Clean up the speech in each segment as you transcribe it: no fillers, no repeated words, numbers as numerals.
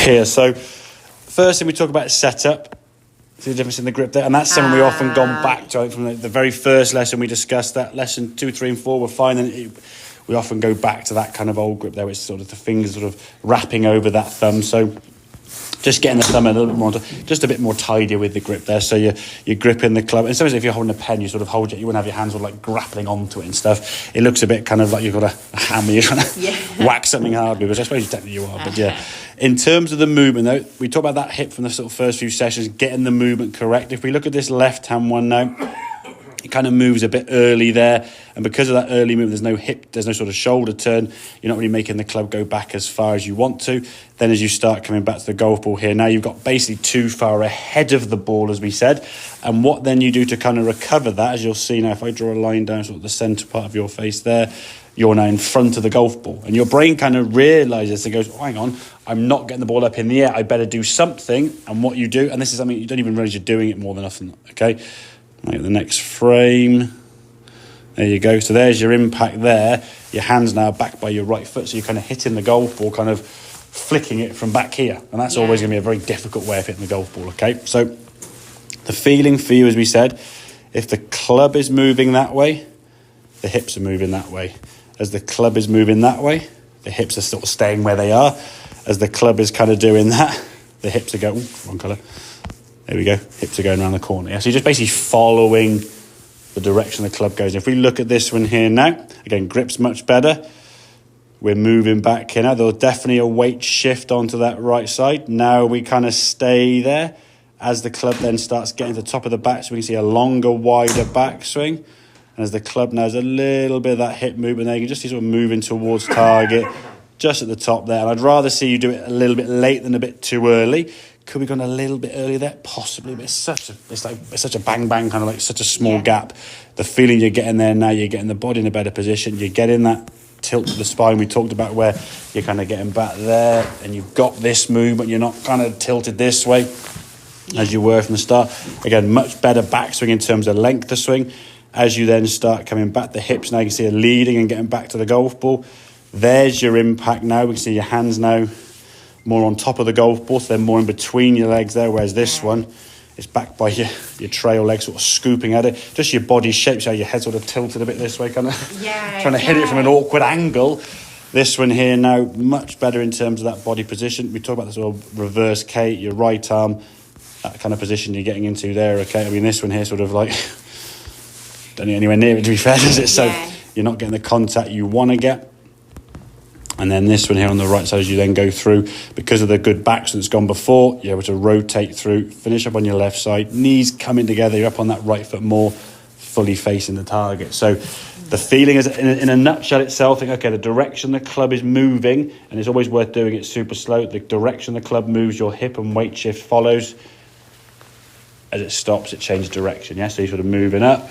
here. So first thing we talk about is setup. See the difference in the grip there? And that's something we often gone back to. I think from the very first lesson we discussed that. Lesson 2, 3 and 4 we're fine. And we often go back to that kind of old grip there, which is sort of the fingers sort of wrapping over that thumb. So just getting the thumb a little bit more, just a bit more tidier with the grip there. So you're gripping the club. And sometimes if you're holding a pen, you sort of hold it. You wouldn't have your hands sort of like grappling onto it and stuff. It looks a bit kind of like you've got a hammer. You're trying to whack something hard with, which I suppose technically you are. But yeah, in terms of the movement though, we talk about that hip from the sort of first few sessions, getting the movement correct. If we look at this left-hand one now, it kind of moves a bit early there, and because of that early move, there's no hip, there's no sort of shoulder turn. You're not really making the club go back as far as you want to. Then as you start coming back to the golf ball here, now you've got basically too far ahead of the ball, as we said. And what then you do to kind of recover that, as you'll see now, if I draw a line down sort of the centre part of your face there, you're now in front of the golf ball. And your brain kind of realises, it goes, oh, hang on, I'm not getting the ball up in the air, I better do something. And what you do, and this is something you don't even realise you're doing it more than often, okay? Like the next frame, there you go. So there's your impact there. Your hand's now back by your right foot, so you're kind of hitting the golf ball, kind of flicking it from back here, and that's always going to be a very difficult way of hitting the golf ball. Okay, so the feeling for you, as we said, if the club is moving that way, the hips are moving that way. As the club is moving that way, the hips are sort of staying where they are. As the club is kind of doing that, the hips are going, wrong colour. There we go, hips are going around the corner. Yeah? So you're just basically following the direction the club goes. If we look at this one here now, again, grip's much better. We're moving back here now. There's definitely a weight shift onto that right side. Now we kind of stay there. As the club then starts getting to the top of the back, so we can see a longer, wider backswing. And as the club now has a little bit of that hip movement there, you can just see sort of moving towards target, just at the top there. And I'd rather see you do it a little bit late than a bit too early. Could we gone a little bit earlier there? Possibly, but it's such a bang bang, kind of like such a small gap. The feeling you're getting there now, you're getting the body in a better position. You're getting that tilt to the spine we talked about, where you're kind of getting back there, and you've got this movement. You're not kind of tilted this way as you were from the start. Again, much better backswing in terms of length of swing. As you then start coming back, the hips now you can see are leading and getting back to the golf ball. There's your impact now. We can see your hands now more on top of the golf ball, so they're more in between your legs there, whereas this one is back by your trail leg, sort of scooping at it. Just your body shape, so your head sort of tilted a bit this way, kind of trying to hit it from an awkward angle. This one here now, much better in terms of that body position. We talk about the sort of reverse K, your right arm, that kind of position you're getting into there, okay? I mean, this one here sort of like, don't need anywhere near it to be fair, does it? So you're not getting the contact you want to get. And then this one here on the right side, as you then go through, because of the good backswing that's gone before, you're able to rotate through, finish up on your left side, knees coming together, you're up on that right foot more, fully facing the target. So the feeling is, in a nutshell itself, think, okay, the direction the club is moving, and it's always worth doing it super slow, the direction the club moves, your hip and weight shift follows. As it stops, it changes direction, yeah? So you're sort of moving up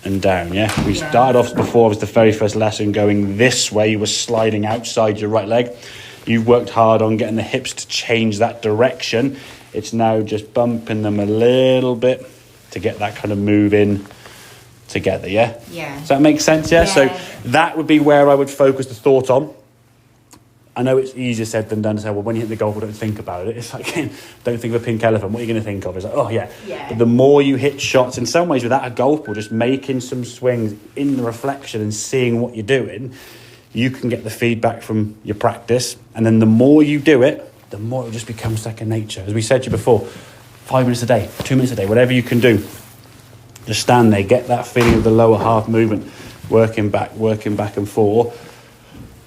and down, yeah? We started off before, it was the very first lesson, going this way. You were sliding outside your right leg. You've worked hard on getting the hips to change that direction. It's now just bumping them a little bit to get that kind of move in together, yeah? Yeah. Does that make sense, yeah? So that would be where I would focus the thought on. I know it's easier said than done to say, well, when you hit the golf ball, don't think about it. It's like, don't think of a pink elephant. What are you going to think of? It's like, oh, yeah. But the more you hit shots, in some ways, without a golf ball, just making some swings in the reflection and seeing what you're doing, you can get the feedback from your practice. And then the more you do it, the more it just becomes second nature. As we said to you before, 5 minutes a day, 2 minutes a day, whatever you can do. Just stand there, get that feeling of the lower half movement, working back and forth.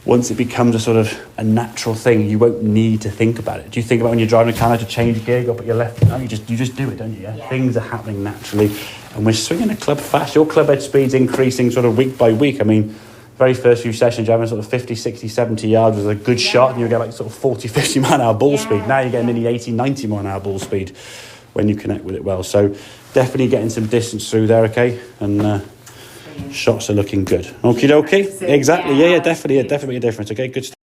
Once it becomes a sort of a natural thing, you won't need to think about it. Do you think about when you're driving a car to change gear, go up at your left? No, you just do it, don't you? Yeah? Things are happening naturally. And we're swinging a club fast. Your club head speed's increasing sort of week by week. I mean, very first few sessions, you're having sort of 50, 60, 70 yards with a good shot, and you get like sort of 40, 50 mile an hour ball speed. Now you're getting nearly 80, 90 mile an hour ball speed when you connect with it well. So definitely getting some distance through there, okay? And shots are looking good. Okie dokie. Exactly. Yeah, definitely make a difference. Okay, good stuff.